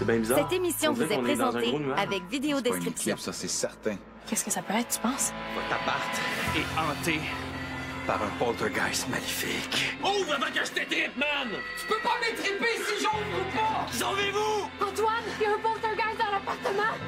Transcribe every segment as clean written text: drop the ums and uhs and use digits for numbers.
C'est bien bizarre. Cette émission On vous dirait est qu'on est dans un présentée gros nuage. avec vidéo C'est pas une description. éclipse, ça, c'est certain. Qu'est-ce que ça peut être, tu penses? Votre appart est hanté par un poltergeist maléfique. Ouvre avant que je t'étripe, man! Tu peux pas m'étriper si j'ouvre pas! Sauvez-vous! Antoine, il y a un poltergeist dans l'appartement!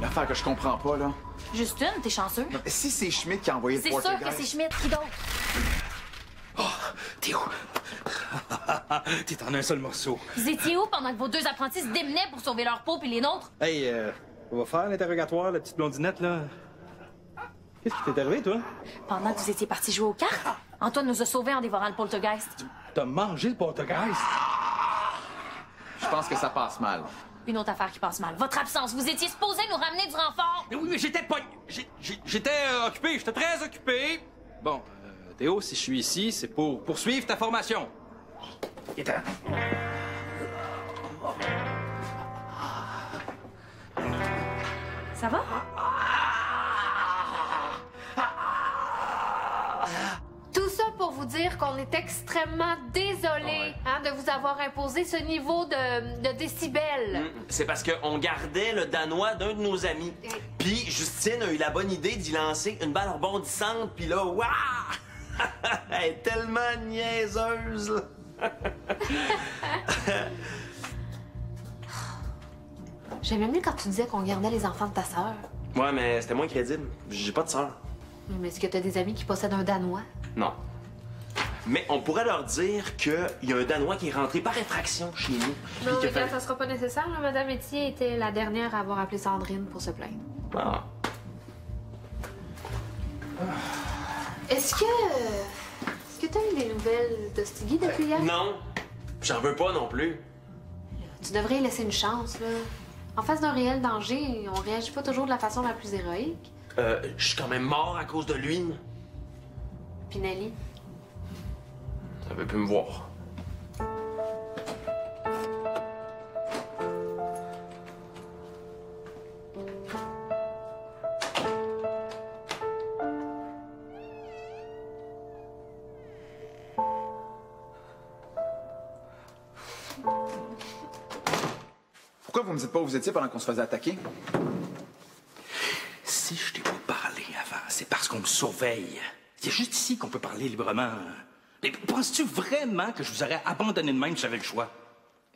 L'affaire que je comprends pas, là. Justine, t'es chanceux? Si c'est Schmidt qui a envoyé le C'est sûr que poltergeist... c'est Schmidt. Qui d'autre? Théo! T'es en un seul morceau. Vous étiez où pendant que vos deux apprentis se démenaient pour sauver leur peau puis les nôtres? Hey, on va faire l'interrogatoire, la petite blondinette, là. Qu'est-ce qui t'est arrivé, toi? Pendant que vous étiez partis jouer aux cartes, Antoine nous a sauvés en dévorant le poltergeist. T'as mangé le poltergeist? Je pense que ça passe mal. Une autre affaire qui passe mal. Votre absence. Vous étiez supposé nous ramener du renfort. Mais oui, mais j'étais pas... J'étais occupé, j'étais très occupé. Bon, Théo, si je suis ici, c'est pour poursuivre ta formation. Viens-t'en. Ça va? Tout ça pour vous dire qu'on est extrêmement désolé de vous avoir imposé ce niveau de décibels. C'est parce qu'on gardait le Danois d'un de nos amis. Puis Justine a eu la bonne idée d'y lancer une balle rebondissante, puis là, waouh! Elle est tellement niaiseuse, là. J'aimais mieux quand tu disais qu'on gardait les enfants de ta sœur. Ouais, mais c'était moins crédible. J'ai pas de sœur. Mais est-ce que t'as des amis qui possèdent un Danois? Non. Mais on pourrait leur dire qu'il y a un Danois qui est rentré par effraction chez nous. Non, puis qui a regarde, fait- ça sera pas nécessaire. Là. Madame Etier était la dernière à avoir appelé Sandrine pour se plaindre. Ah. Est-ce que t'as eu des nouvelles de Stiggy depuis hier? Non. J'en veux pas non plus. Tu devrais y laisser une chance, là. En face d'un réel danger, on réagit pas toujours de la façon la plus héroïque. Je suis quand même mort à cause de lui. Puis Nelly. Ça veut plus me voir. Pourquoi vous me dites pas où vous étiez pendant qu'on se faisait attaquer? Si je t'ai pas parlé avant, c'est parce qu'on me surveille. C'est juste ici qu'on peut parler librement. Mais penses-tu vraiment que je vous aurais abandonné de même si j'avais le choix?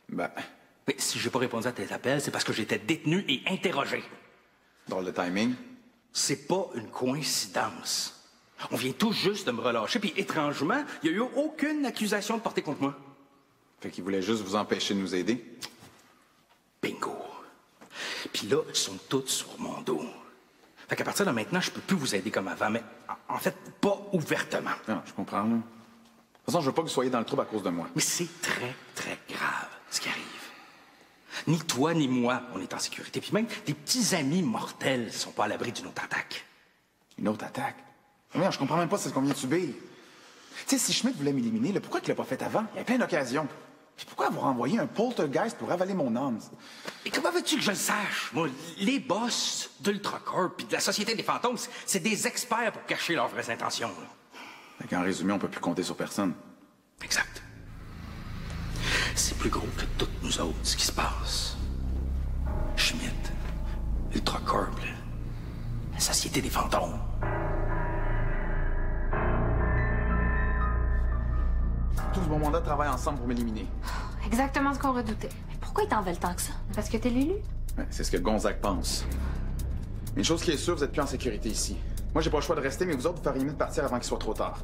Ben, Mais si j'ai pas répondu à tes appels, c'est parce que j'étais détenu et interrogé. drôle de timing. C'est pas une coïncidence. On vient tout juste de me relâcher, puis étrangement, il y a eu aucune accusation de porter contre moi. Fait qu'il voulait juste vous empêcher de nous aider. Bingo. Puis là, ils sont tous sur mon dos. Fait qu'à partir de maintenant, je peux plus vous aider comme avant, mais en fait, pas ouvertement. Non, je comprends, là. De toute façon, je veux pas que vous soyez dans le trouble à cause de moi. Mais c'est très, très grave, ce qui arrive. Ni toi, ni moi, on est en sécurité. Puis même des petits amis mortels sont pas à l'abri d'une autre attaque. Une autre attaque? Mais je comprends même pas ce qu'on vient de subir. Tu sais, si Schmidt voulait m'éliminer, là, pourquoi il l'a pas fait avant? Il y a plein d'occasions. Puis pourquoi avoir envoyé un poltergeist pour avaler mon âme? Et comment veux-tu que je le sache? Moi, les boss d'Ultracorp puis de la Société des Fantômes, c'est des experts pour cacher leurs vraies intentions. Là. Fait qu'en résumé, on peut plus compter sur personne. Exact. C'est plus gros que toutes nous autres, ce qui se passe. Schmidt, Ultracorp, la Société des Fantômes. Tous bon mandat travaillent ensemble pour m'éliminer. Exactement ce qu'on redoutait. Mais pourquoi ils t'en veulent tant que ça? Parce que t'es l'élu. Ouais, c'est ce que Gonzague pense. Mais une chose qui est sûre, vous êtes plus en sécurité ici. Moi, j'ai pas le choix de rester, mais vous autres, vous feriez mieux de partir avant qu'il soit trop tard.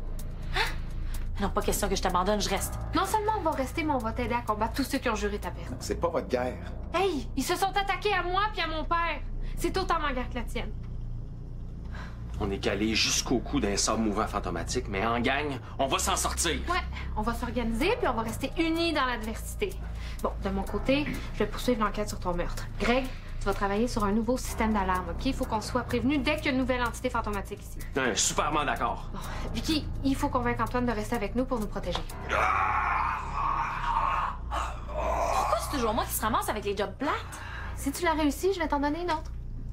Non, pas question que je t'abandonne, je reste. Non seulement on va rester, mais on va t'aider à combattre tous ceux qui ont juré ta perte. C'est pas votre guerre. Hey, ils se sont attaqués à moi puis à mon père. C'est autant ma guerre que la tienne. On est calé jusqu'au cou d'un sable mouvant fantomatique, mais en gang, on va s'en sortir. Ouais, on va s'organiser puis on va rester unis dans l'adversité. Bon, de mon côté, je vais poursuivre l'enquête sur ton meurtre. Greg, tu vas travailler sur un nouveau système d'alarme, OK? Il faut qu'on soit prévenu dès qu'il y a une nouvelle entité fantomatique ici. Ouais, superment d'accord. Bon, Vicky, il faut convaincre Antoine de rester avec nous pour nous protéger. Pourquoi c'est toujours moi qui se ramasse avec les jobs plates? Si tu l'as réussi, je vais t'en donner une autre.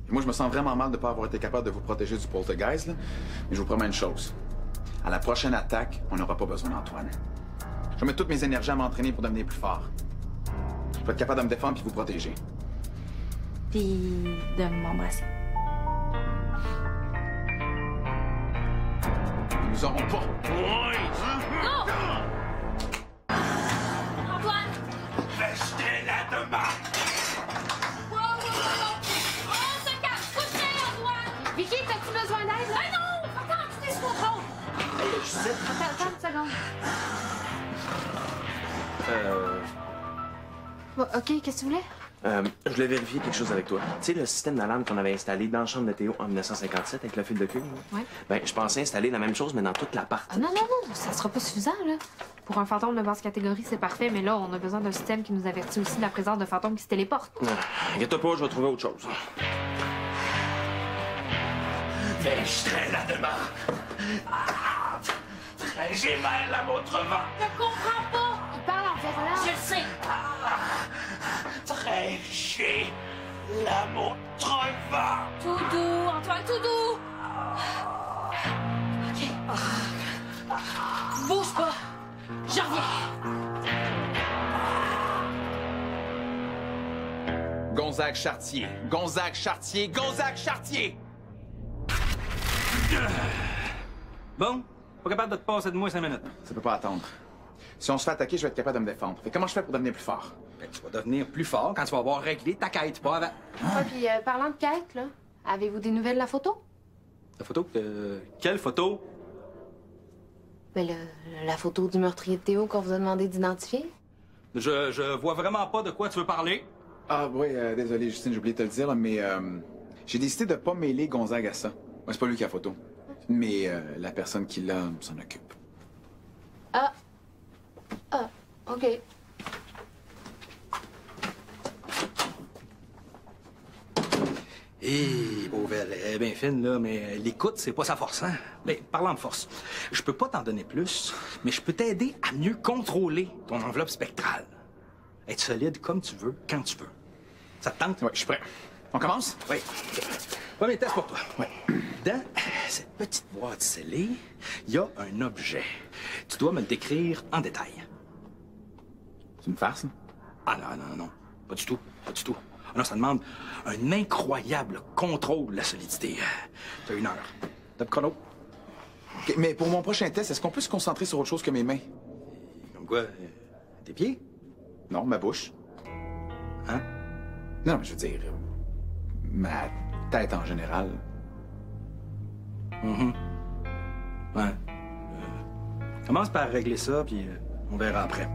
Moi, je me sens vraiment mal de ne pas avoir été capable de vous protéger du poltergeist, là. Mais je vous promets une chose. À la prochaine attaque, on n'aura pas besoin d'Antoine. Je vais mettre toutes mes énergies à m'entraîner pour devenir plus fort. Je vais être capable de me défendre et vous protéger. Puis de m'embrasser. Ils nous auront pas. Non! Antoine! Restez là demain! On se calme! Couchez, Antoine! Vicky, t'as-tu besoin d'aide? Ah non! Attends, tu t'es sous contrôle! Attends une seconde. Bon, OK, qu'est-ce que tu voulais? Je voulais vérifier quelque chose avec toi. Tu sais, le système d'alarme qu'on avait installé dans la chambre de Théo en 1957 avec le fil de queue? Ouais. Ben, je pensais installer la même chose, mais dans toute l'appart. Ah non, ça sera pas suffisant, là. Pour un fantôme de basse catégorie, c'est parfait, mais là, on a besoin d'un système qui nous avertit aussi de la présence de fantômes qui se téléportent. Inquiète-toi pas, je vais trouver autre chose. Restez là demain! J'ai mal à votre vent! Je comprends pas! Il parle en verlan. Je le sais! Trêchez la montre vent! Tout doux, Antoine, tout doux! OK. Bouge pas! Je reviens! Gonzague Chartier. Gonzague Chartier. Gonzague Chartier! Bon, pas capable de te passer de moi 5 minutes. Ça peut pas attendre. Si on se fait attaquer, je vais être capable de me défendre. Fait comment je fais pour devenir plus fort? Ben, tu vas devenir plus fort quand tu vas avoir réglé ta quête, pas avant. Ouais, puis parlant de quête, là, avez-vous des nouvelles de la photo? La photo? Quelle photo? Ben, la photo du meurtrier de Théo qu'on vous a demandé d'identifier. Je vois vraiment pas de quoi tu veux parler. Ah oui, désolé Justine, j'ai oublié de te le dire, là, mais j'ai décidé de pas mêler Gonzague à ça. Ouais, c'est pas lui qui a la photo. Mais la personne qui l'a s'en occupe. Ah, OK. Hé, Beauvelle, elle est bien fine, là, mais l'écoute, c'est pas sa force, hein? Mais parlant de force, je peux pas t'en donner plus, mais je peux t'aider à mieux contrôler ton enveloppe spectrale. Être solide comme tu veux, quand tu veux. Ça te tente? Ouais, je suis prêt. On commence? Oui. Premier test pour toi. Oui. Dans cette petite boîte scellée, il y a un objet. Tu dois me le décrire en détail. C'est une farce, là? Ah non. Pas du tout. Pas du tout. Ah non, ça demande un incroyable contrôle de la solidité. T'as 1 heure. T'as le chrono. OK, mais pour mon prochain test, est-ce qu'on peut se concentrer sur autre chose que mes mains? Comme quoi? Tes pieds? Non, ma bouche. Hein? Non, mais je veux dire, ma tête en général. Ouais. Commence par régler ça, puis on verra après.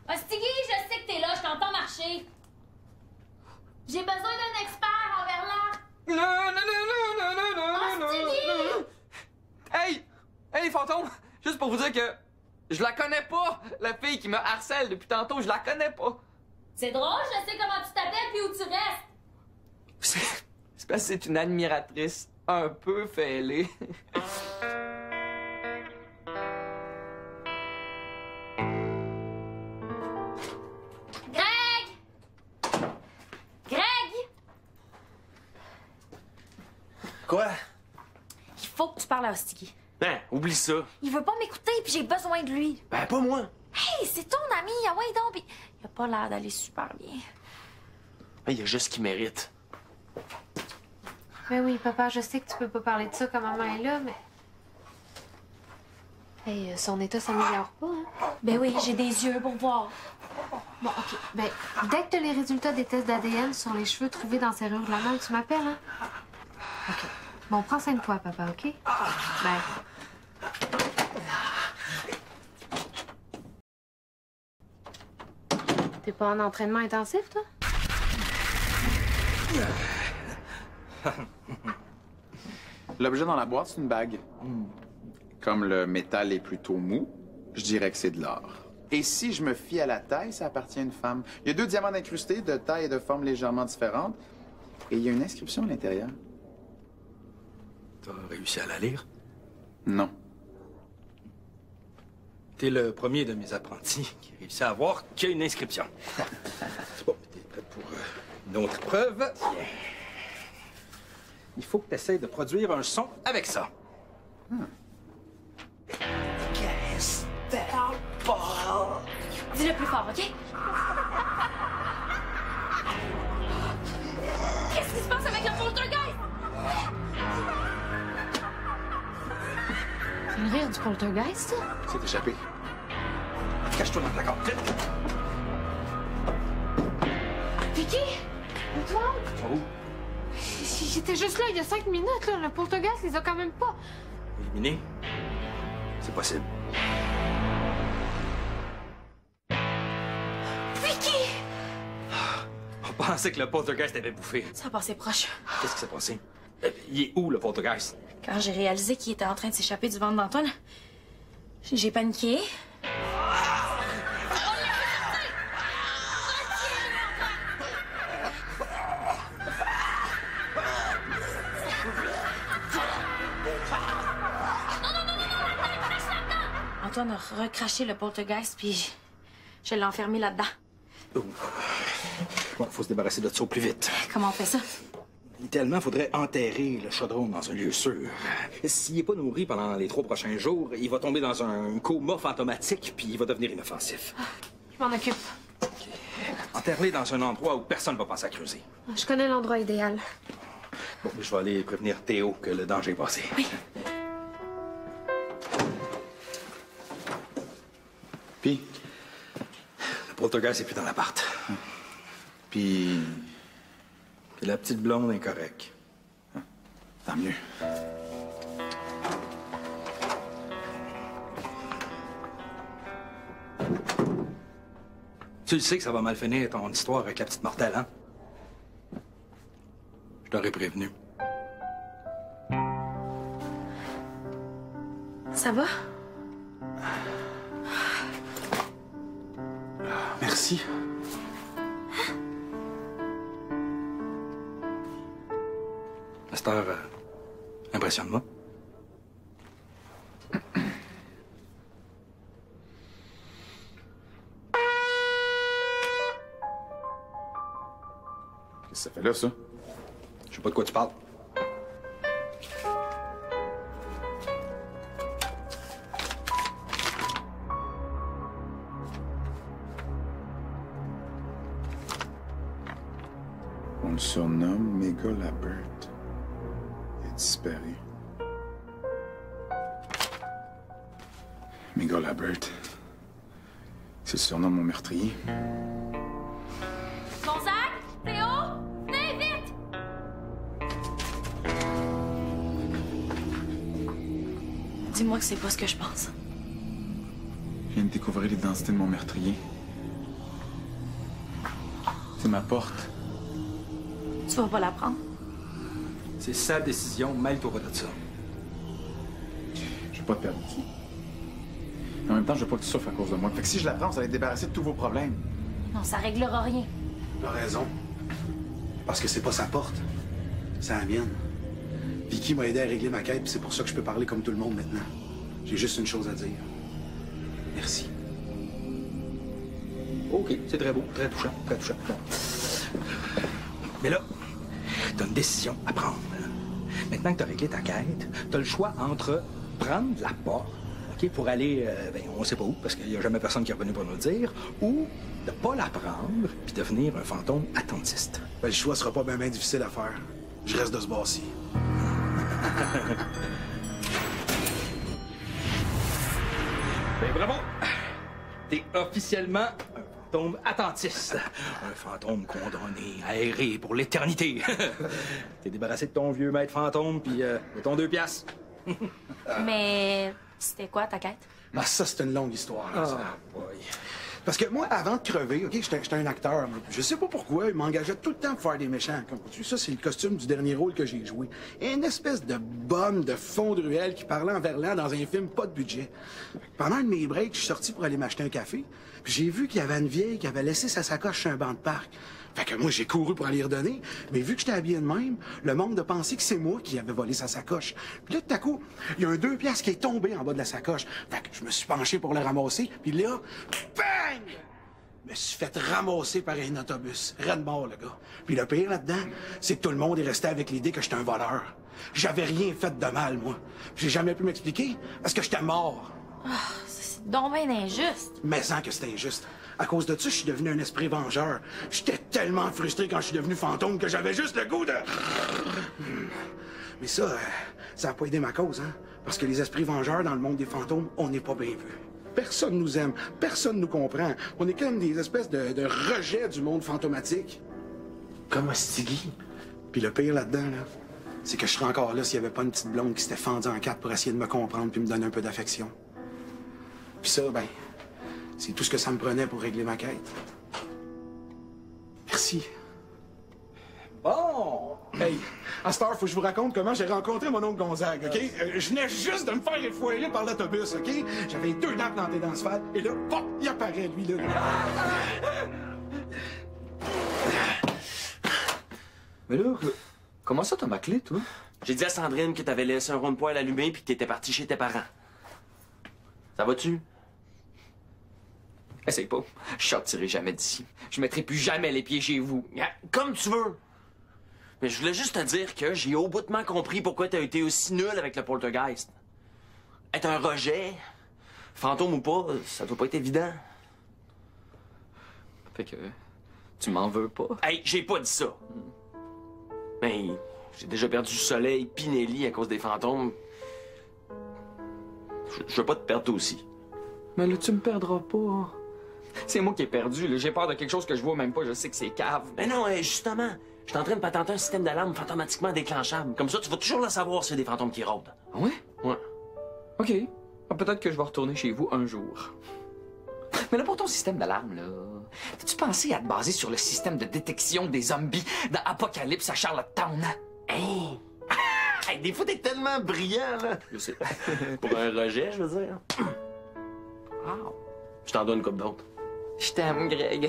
Hostigui, je sais que t'es là, je t'entends marcher. J'ai besoin d'un expert en verlan. Non. Hostigui! Hey, fantôme! Juste pour vous dire que je la connais pas, la fille qui me harcèle depuis tantôt, je la connais pas. C'est drôle, je sais comment tu t'appelles puis où tu restes. C'est parce que c'est une admiratrice un peu fêlée. Greg! Quoi? Il faut que tu parles à Hostigui. Ben, oublie ça. Il veut pas m'écouter puis j'ai besoin de lui. Ben, pas moi. Hey, c'est ton ami, ah ouais donc, pis il a pas l'air d'aller super bien. Ben, il y a juste ce qu'il mérite. Ben oui, papa, je sais que tu peux pas parler de ça quand maman est là, mais... Hey, son état s'améliore pas, hein? Ben oui, j'ai des yeux pour voir. Bon, OK. Ben, dès que tu as les résultats des tests d'ADN sur les cheveux trouvés dans la serrure de la main, tu m'appelles, hein? OK. Bon, prends soin de toi, papa, OK? Bye. T'es pas en entraînement intensif, toi? L'objet dans la boîte, c'est une bague. Comme le métal est plutôt mou, je dirais que c'est de l'or. Et si je me fie à la taille, ça appartient à une femme. Il y a 2 diamants incrustés de taille et de forme légèrement différentes. Et il y a une inscription à l'intérieur. T'as réussi à la lire? Non. T'es le premier de mes apprentis qui réussit à voir qu'il y a une inscription. Bon, t'es prêt pour une autre preuve? Tiens. Il faut que tu essaies de produire un son avec ça. Qu'est-ce que pas? Dis-le plus fort, OK? Qu'est-ce qui se passe avec le poltergeist? C'est le rire du poltergeist, ça? C'est échappé. Cache-toi dans le placard. Vite! Vicky? Toi? Oh, J'étais juste là il y a 5 minutes, là. Le poltergeist les a quand même pas. éliminé? C'est possible. Vicky! On pensait que le poltergeist avait bouffé. Ça a passé proche. Qu'est-ce qui s'est passé? Il est où, le poltergeist? Quand j'ai réalisé qu'il était en train de s'échapper du ventre d'Antoine, j'ai paniqué. Antoine a recraché le poltergeist, puis je l'ai enfermé là-dedans. Bon, faut se débarrasser de ça au plus vite. Comment on fait ça? Idéalement, faudrait enterrer le chaudron dans un lieu sûr. S'il n'est pas nourri pendant les 3 prochains jours, il va tomber dans un coma fantomatique, puis il va devenir inoffensif. Je m'en occupe. Enterre-les dans un endroit où personne ne va penser à creuser. Je connais l'endroit idéal. Bon, je vais aller prévenir Théo que le danger est passé. Oui. Puis, Le poltergeist n'est plus dans l'appart. puis, Puis la petite blonde est correcte. tant mieux. Tu le sais que ça va mal finir, ton histoire avec la petite mortelle, hein? Je t'aurais prévenu. Ça va? Merci. À cette heure, impressionne-moi. Qu'est-ce que ça fait là, ça? Je sais pas de quoi tu parles. On le surnomme Méga Labert. Il a disparu. Méga Labert. C'est le surnom de mon meurtrier. Gonzague? Théo? Venez vite! Dis-moi que c'est pas ce que je pense. Je viens de découvrir l'identité de mon meurtrier. C'est ma porte. Tu vas pas la prendre? C'est sa décision, mêle-toi de ça. Je veux pas te perdre. Mais en même temps, je veux pas que tu souffres à cause de moi. Fait que si je la prends, ça va te débarrasser de tous vos problèmes. Non, ça réglera rien. T'as raison. Parce que c'est pas sa porte. C'est la mienne. Vicky m'a aidé à régler ma quête, puis c'est pour ça que je peux parler comme tout le monde maintenant. J'ai juste une chose à dire. Merci. OK, c'est très beau, très touchant, très touchant. Bon. Mais là, t'as une décision à prendre. Maintenant que t'as réglé ta quête, t'as le choix entre prendre la porte, OK, pour aller, on sait pas où, parce qu'il y a jamais personne qui est revenu pour nous le dire, ou de pas la prendre, puis devenir un fantôme attentiste. Ben, le choix sera pas bien difficile à faire. Je reste de ce bord-ci. Ben bravo! T'es officiellement un fantôme attentiste. Un fantôme condamné à errer pour l'éternité. T'es débarrassé de ton vieux maître fantôme, puis de ton 2 piastres. Mais c'était quoi ta quête? Ah, ça, c'est une longue histoire. là, ça. boy. Parce que moi, avant de crever, OK, j'étais un acteur. Moi. Je sais pas pourquoi, il m'engageait tout le temps pour faire des méchants. Comme tu ça, c'est le costume du dernier rôle que j'ai joué. Et une espèce de bonne de fond de ruelle qui parlait en verlan dans un film pas de budget. Pendant un de mes breaks, je suis sorti pour aller m'acheter un café. Puis j'ai vu qu'il y avait une vieille qui avait laissé sa sacoche sur un banc de parc. Fait que moi, j'ai couru pour aller y redonner. Mais vu que j'étais habillé de même, le monde a pensé que c'est moi qui avais volé sa sacoche. Puis là, tout à coup, il y a un 2 piastres qui est tombé en bas de la sacoche. Fait que je me suis penché pour le ramasser. Puis là, bang! Je me suis fait ramasser par un autobus. Red mort, le gars. Puis le pire là-dedans, c'est que tout le monde est resté avec l'idée que j'étais un voleur. J'avais rien fait de mal, moi. Puis j'ai jamais pu m'expliquer parce que j'étais mort. Ah, c'est donc bien injuste. Mais sans que c'était injuste. À cause de ça, je suis devenu un esprit vengeur. J'étais tellement frustré quand je suis devenu fantôme que j'avais juste le goût de... Mais ça n'a pas aidé ma cause, hein? Parce que les esprits vengeurs dans le monde des fantômes, on n'est pas bien vus. Personne nous aime, personne nous comprend. On est comme des espèces de rejets du monde fantomatique. Comme Stiggy. Puis le pire là-dedans, là, c'est que je serais encore là s'il n'y avait pas une petite blonde qui s'était fendue en quatre pour essayer de me comprendre puis me donner un peu d'affection. Puis ça, ben, c'est tout ce que ça me prenait pour régler ma quête. Merci. Bon! Hey, à cette heure, faut que je vous raconte comment j'ai rencontré mon oncle Gonzague, OK? Je venais juste de me faire effoirer par l'autobus, OK? J'avais 2 dents plantées dans l'asphalte, et là, pop, il apparaît, lui, là. Mais là, comment ça t'as ma clé, toi? J'ai dit à Sandrine que t'avais laissé un rond de poêle allumé puis que t'étais parti chez tes parents. Ça va-tu? Essaye pas. Je sortirai jamais d'ici. Je mettrai plus jamais les pieds chez vous. Comme tu veux. Mais je voulais juste te dire que j'ai au boutement compris pourquoi t'as été aussi nul avec le poltergeist. Être un rejet, fantôme ou pas, ça doit pas être évident. Fait que tu m'en veux pas. Hey, j'ai pas dit ça. Mais j'ai déjà perdu le soleil pis Nelly à cause des fantômes. Je veux pas te perdre toi aussi. Mais là, tu me perdras pas. C'est moi qui ai perdu, là. J'ai peur de quelque chose que je vois même pas. Je sais que c'est cave. Mais non, justement, je suis en train de patenter un système d'alarme fantomatiquement déclenchable. Comme ça, tu vas toujours le savoir s'il y a des fantômes qui rôdent. Ah ouais? Ouais. OK. Ah, peut-être que je vais retourner chez vous un jour. Mais là, pour ton système d'alarme, là, as-tu pensé à te baser sur le système de détection des zombies dans Apocalypse à Charlottetown? Hey! Hey, des fois, t'es tellement brillant, là. Je sais. Pour un rejet, je veux dire. Wow. Je t'en donne une couple d'autres. Je t'aime, Greg.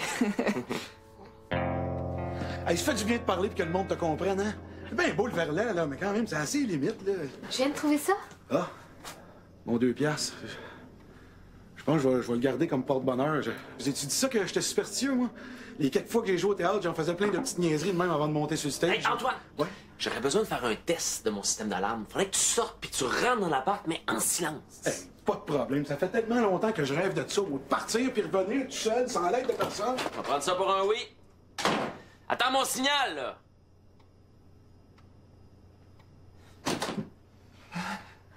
Hey, ça fait du bien de parler puis que le monde te comprenne, hein? C'est bien beau le verlan, là, mais quand même, c'est assez limite, là. Je viens de trouver ça. Ah! Mon 2 piastres. Je pense que je vais le garder comme porte-bonheur. Vous ai-tu dit ça que j'étais superstitieux, moi? Les quelques fois que j'ai joué au théâtre, j'en faisais plein de petites niaiseries de même avant de monter sur le stage. Hey, Antoine! Ouais? J'aurais besoin de faire un test de mon système d'alarme. Faudrait que tu sortes puis que tu rentres dans l'appart, mais en silence. Hey, pas de problème. Ça fait tellement longtemps que je rêve de ça, moi, de partir puis revenir tout seul, sans l'aide de personne. On va prendre ça pour un oui. Attends mon signal, là!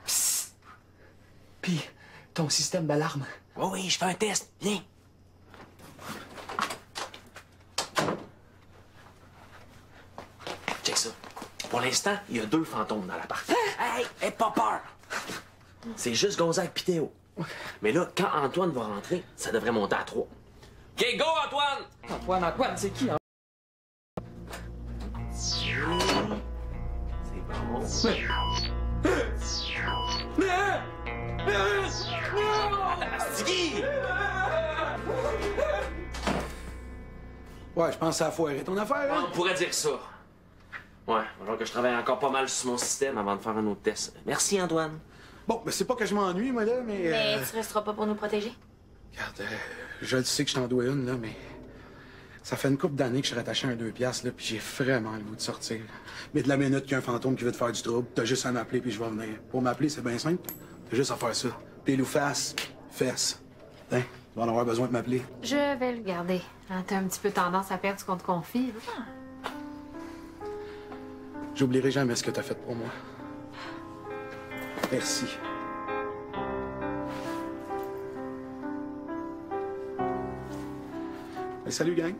Psst. Puis, ton système d'alarme. Oui, oui, je fais un test. Viens. Check ça. Pour l'instant, il y a 2 fantômes dans l'appart. Hey, hey, pas peur! C'est juste Gonzague pis Théo. Mais là, quand Antoine va rentrer, ça devrait monter à 3. OK, go, Antoine! Antoine, c'est qui, hein? C'est bon. Stiggy! Ouais, je pense que ça a foiré ton affaire, hein? On pourrait dire ça. Ouais, alors que je travaille encore pas mal sur mon système avant de faire un autre test. Merci, Antoine. Bon, ben c'est pas que je m'ennuie, moi, là, mais... Mais tu resteras pas pour nous protéger? Regarde, je le sais que je t'en dois une, là, mais... Ça fait une couple d'années que je suis rattaché à un 2 piastres, là, puis j'ai vraiment le goût de sortir. Mais de la minute qu'il y a un fantôme qui veut te faire du trouble, t'as juste à m'appeler puis je vais venir. Pour m'appeler, c'est bien simple. T'as juste à faire ça. Pile ou face, fesse. Hein, tu vas en avoir besoin de m'appeler. Je vais le garder. Hein, t'as un petit peu tendance à perdre ce qu'on te confie. J'oublierai jamais ce que t'as fait pour moi. Merci. Ben, salut, gang.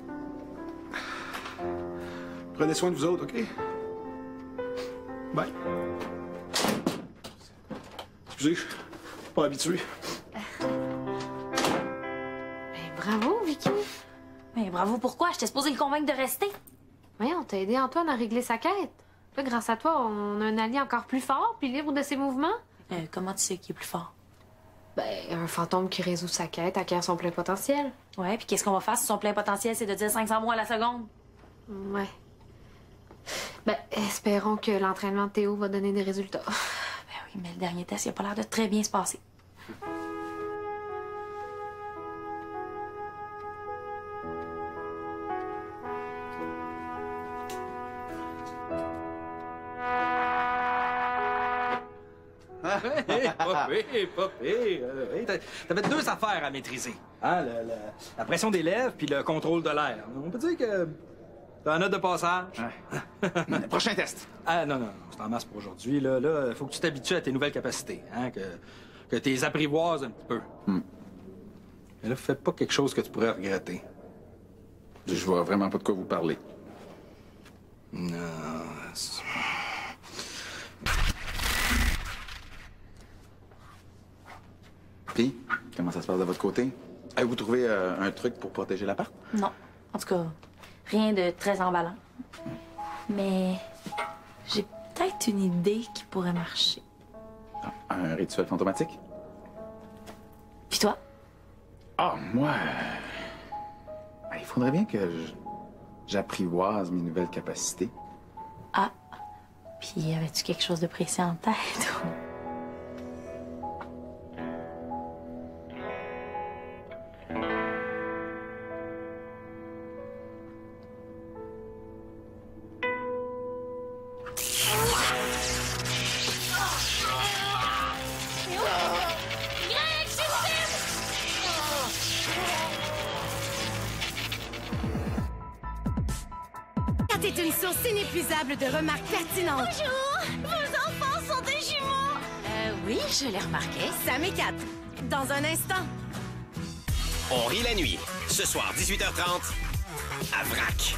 Prenez soin de vous autres, OK? Bye. Excusez, je suis pas habitué. Ben, bravo, Vicky. Mais bravo, pourquoi? J'étais supposée le convaincre de rester. Voyons, t'as aidé Antoine à régler sa quête. Là, grâce à toi, on a un allié encore plus fort puis libre de ses mouvements. Comment tu sais qu'il est plus fort? Ben, un fantôme qui résout sa quête acquiert son plein potentiel. Ouais, puis qu'est-ce qu'on va faire si son plein potentiel, c'est de dire 500 mots à la seconde? Ouais. Ben, espérons que l'entraînement de Théo va donner des résultats. Ben oui, mais le dernier test, il a pas l'air de très bien se passer. Hey, pas pire, pas pire. Hey, t'avais 2 affaires à maîtriser. Hein, la pression des lèvres puis le contrôle de l'air. On peut dire que t'as un note de passage. Ouais. Prochain test. Ah non, c'est en masse pour aujourd'hui. Là, faut que tu t'habitues à tes nouvelles capacités. Hein, que tu les apprivoises un petit peu. Mais là, fais pas quelque chose que tu pourrais regretter. Je vois vraiment pas de quoi vous parler. Non. Puis, comment ça se passe de votre côté? Avez-vous trouvé un truc pour protéger l'appart? Non. En tout cas, rien de très emballant. Mais j'ai peut-être une idée qui pourrait marcher. Ah, un rituel fantomatique? Puis toi? Ah, moi... il faudrait bien que j'apprivoise mes nouvelles capacités. Ah. Puis avais-tu quelque chose de précis en tête? T'es une source inépuisable de remarques pertinentes. Bonjour! Vos enfants sont des jumeaux! Oui, je l'ai remarqué. Sam et Kat. Dans un instant. On rit la nuit. Ce soir, 18h30, à VRAC.